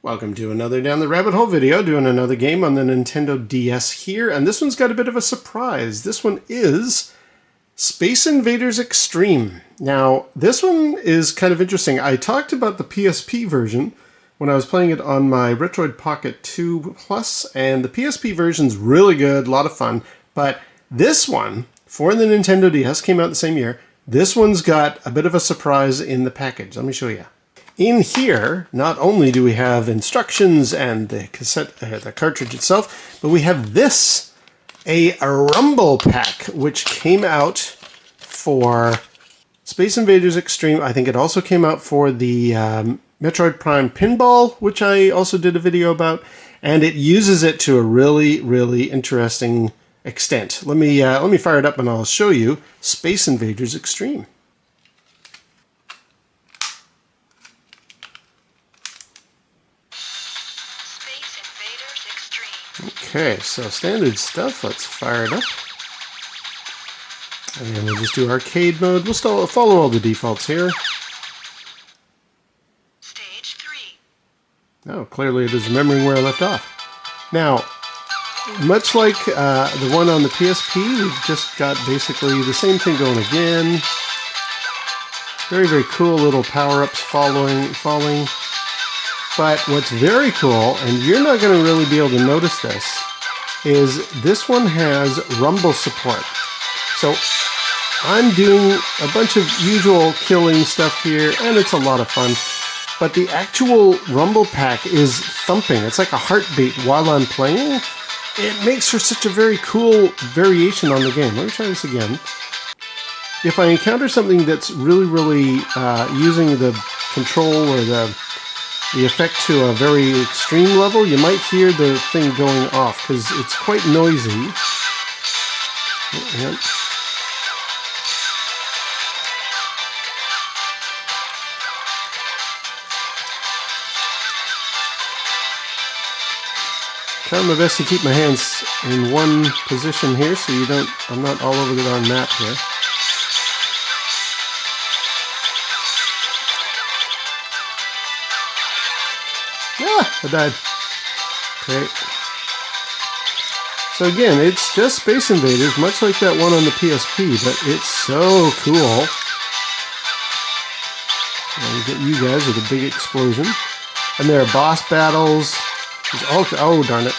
Welcome to another Down the Rabbit Hole video, doing another game on the Nintendo DS here, and this one's got a bit of a surprise. This one is Space Invaders Extreme. Now, this one is kind of interesting. I talked about the PSP version when I was playing it on my Retroid Pocket 2 Plus, and the PSP version's really good, a lot of fun, but this one, for the Nintendo DS, came out the same year. This one's got a bit of a surprise in the package. Let me show you. In here, not only do we have instructions and the cassette, the cartridge itself, but we have this, a Rumble Pack, which came out for Space Invaders Extreme. I think it also came out for the Metroid Prime Pinball, which I also did a video about, and it uses it to a really, really interesting extent. Let me fire it up and I'll show you Space Invaders Extreme. Okay, so standard stuff, let's fire it up. And we'll just do arcade mode. We'll still follow all the defaults here. Stage 3. Oh, clearly it is remembering where I left off. Now, much like the one on the PSP, we've just got basically the same thing going again. Very, very cool little power-ups falling. But what's very cool, and you're not going to really be able to notice this, is this one has rumble support. So I'm doing a bunch of usual killing stuff here, and it's a lot of fun. But the actual rumble pack is thumping. It's like a heartbeat while I'm playing. It makes for such a very cool variation on the game. Let me try this again. If I encounter something that's really, really using the control or the effect to a very extreme level, you might hear the thing going off because it's quite noisy. Yep. Trying my best to keep my hands in one position here so I'm not all over the darn map here. Ah, I died. Okay. So again, it's just Space Invaders, much like that one on the PSP, but it's so cool. And get you guys with a big explosion. And there are boss battles. Oh, darn it.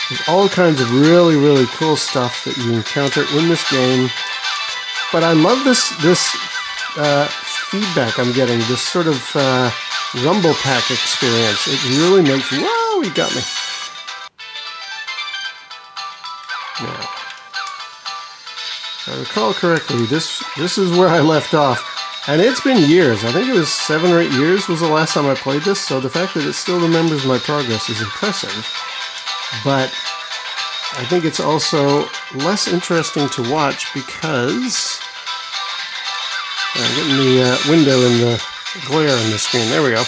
There's all kinds of really, really cool stuff that you encounter in this game. But I love this feedback I'm getting, this sort of Rumble Pack experience. It really makes... Whoa, he got me. Now, if I recall correctly, this is where I left off. And it's been years. I think it was 7 or 8 years was the last time I played this, so the fact that it still remembers my progress is impressive. But I think it's also less interesting to watch because... I'm getting the window in the glare on the screen. There we go.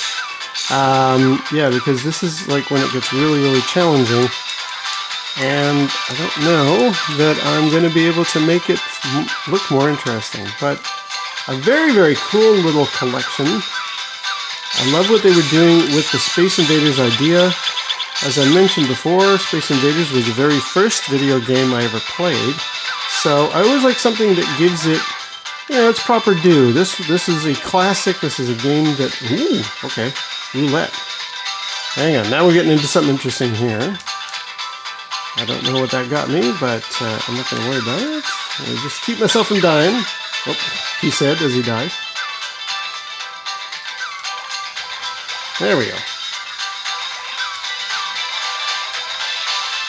Yeah, because this is like when it gets really, really challenging. And I don't know that I'm going to be able to make it look more interesting. But a very, very cool little collection. I love what they were doing with the Space Invaders idea. As I mentioned before, Space Invaders was the very first video game I ever played. So I always like something that gives it, you know, its proper due. This is a classic. This is a game that... Ooh, okay. Roulette. Hang on. Now we're getting into something interesting here. I don't know what that got me, but I'm not going to worry about it. I'll just keep myself from dying. Oh, he said as he died. There we go.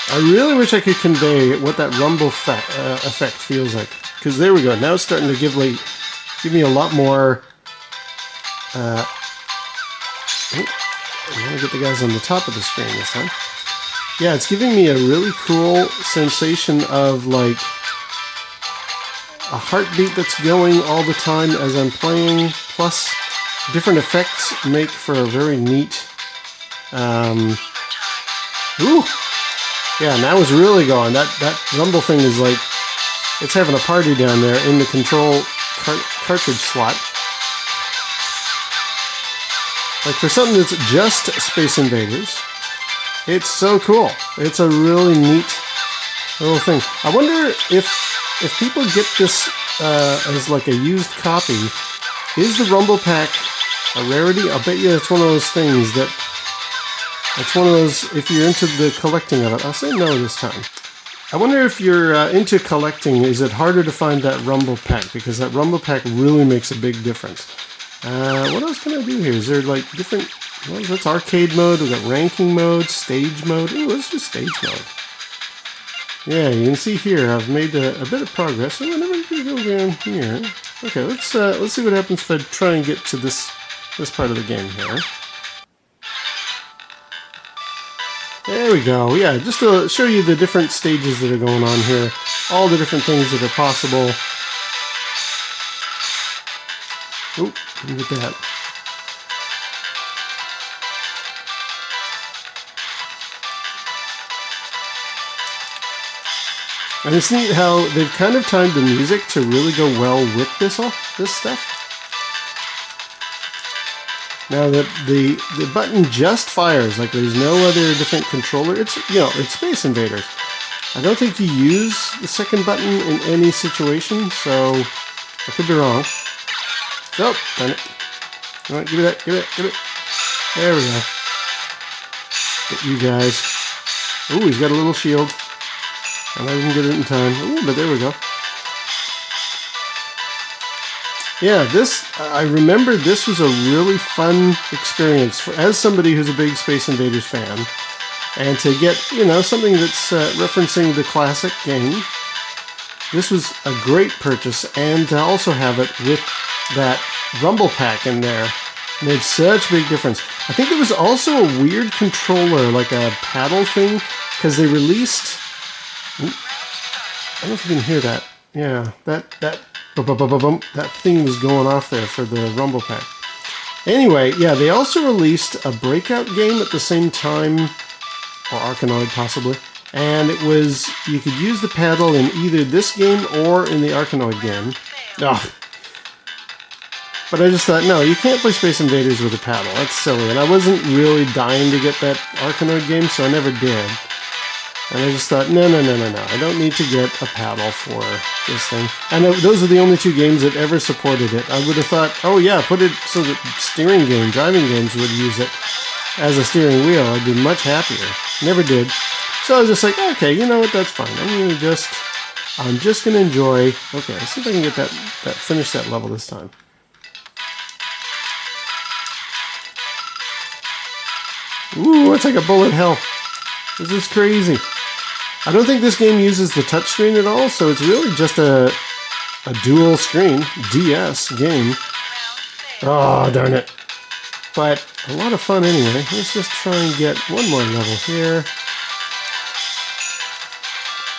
I really wish I could convey what that rumble effect feels like. Because there we go. Now it's starting to give me a lot more... I'm going to get the guys on the top of the screen this time. Yeah, it's giving me a really cool sensation of like a heartbeat that's going all the time as I'm playing. Plus, different effects make for a very neat... Ooh! Yeah, now it's really going. That rumble thing is like... It's having a party down there in the control cartridge slot. Like for something that's just Space Invaders, it's so cool. It's a really neat little thing. I wonder if people get this as like a used copy, is the Rumble Pack a rarity? I'll bet you it's one of those things that, it's one of those, if you're into the collecting of it. I'll say no this time. I wonder if you're into collecting, is it harder to find that Rumble Pack? Because that Rumble Pack really makes a big difference. What else can I do here? Is there like different, well, that's arcade mode, we've got ranking mode, stage mode. Ooh, let's do stage mode. Yeah, you can see here I've made a bit of progress. So whenever you go down here. Okay, let's see what happens if I try and get to this part of the game here. There we go. Yeah, just to show you the different stages that are going on here, all the different things that are possible. Oh, didn't get that. And it's neat how they've kind of timed the music to really go well with this stuff. Now that the button just fires, like there's no other different controller. It's, you know, it's Space Invaders. I don't think you use the second button in any situation, so I could be wrong. Oh, done it. All right, give me that, give it. There we go. Get you guys. Ooh, he's got a little shield. And I didn't get it in time. Ooh, but there we go. Yeah, I remember this was a really fun experience as somebody who's a big Space Invaders fan. And to get, you know, something that's referencing the classic game. This was a great purchase, and to also have it with that Rumble Pack in there made such a big difference. I think there was also a weird controller, like a paddle thing, because they released... I don't know if you can hear that. Yeah, that thing was going off there for the Rumble Pack. Anyway, yeah, they also released a Breakout game at the same time, or Arkanoid possibly, and it was, you could use the paddle in either this game or in the Arkanoid game. Oh. But I just thought, no, you can't play Space Invaders with a paddle. That's silly, and I wasn't really dying to get that Arkanoid game, so I never did. And I just thought, no, I don't need to get a paddle for this thing. And those are the only two games that ever supported it. I would have thought, oh yeah, put it so that driving games would use it as a steering wheel. I'd be much happier. Never did. So I was just like, okay, you know what, that's fine. I'm just gonna enjoy. Okay, let's see if I can get finish that level this time. Ooh, it's like a bullet hell. This is crazy. I don't think this game uses the touchscreen at all, so it's really just a dual screen DS game. Oh, darn it. But a lot of fun anyway. Let's just try and get one more level here.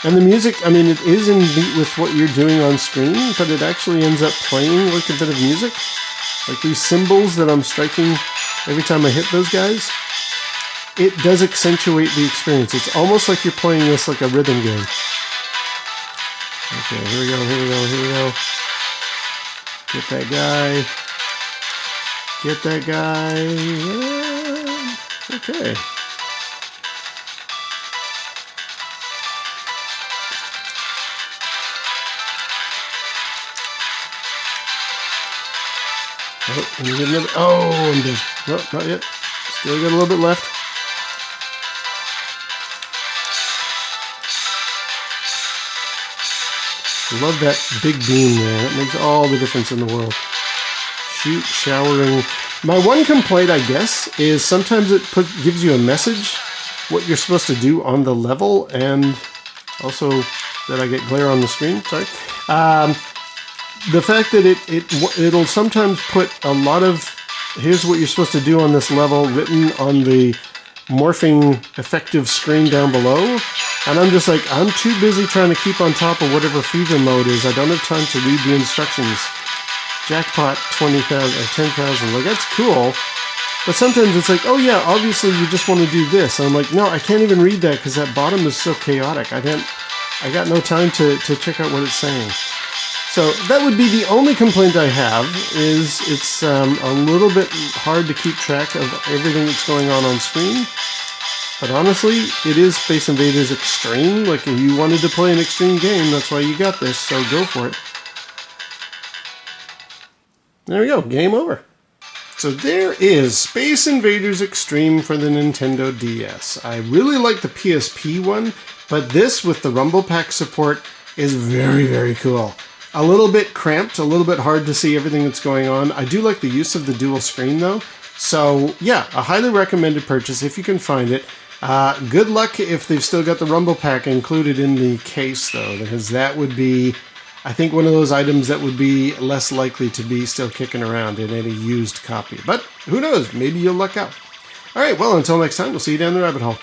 And the music, I mean, it is in beat with what you're doing on screen, but it actually ends up playing like a bit of music. Like these cymbals that I'm striking every time I hit those guys. It does accentuate the experience. It's almost like you're playing this like a rhythm game. Okay, here we go. Get that guy. Yeah. Okay. Oh, I'm dead. Nope, not yet. Still got a little bit left. Love that big beam there. It makes all the difference in the world. Shoot, showering. My one complaint, I guess, is sometimes it gives you a message what you're supposed to do on the level, and also that I get glare on the screen. Sorry. The fact that it'll sometimes put a lot of here's what you're supposed to do on this level written on the morphing effective screen down below. And I'm just like, I'm too busy trying to keep on top of whatever fever mode is. I don't have time to read the instructions. Jackpot 20,000 or 10,000. Like, that's cool. But sometimes it's like, oh yeah, obviously you just want to do this. And I'm like, no, I can't even read that because that bottom is so chaotic. I got no time to check out what it's saying. So that would be the only complaint I have, is it's a little bit hard to keep track of everything that's going on screen. But honestly, it is Space Invaders Extreme. Like, if you wanted to play an extreme game, that's why you got this, so go for it. There we go, game over. So there is Space Invaders Extreme for the Nintendo DS. I really like the PSP one, but this with the Rumble Pack support is very, very cool. A little bit cramped, a little bit hard to see everything that's going on. I do like the use of the dual screen though. So yeah, a highly recommended purchase if you can find it. Good luck if they've still got the Rumble Pack included in the case though, because that would be, I think, one of those items that would be less likely to be still kicking around in any used copy. But who knows, maybe you'll luck out. Alright, well, until next time, we'll see you down the rabbit hole.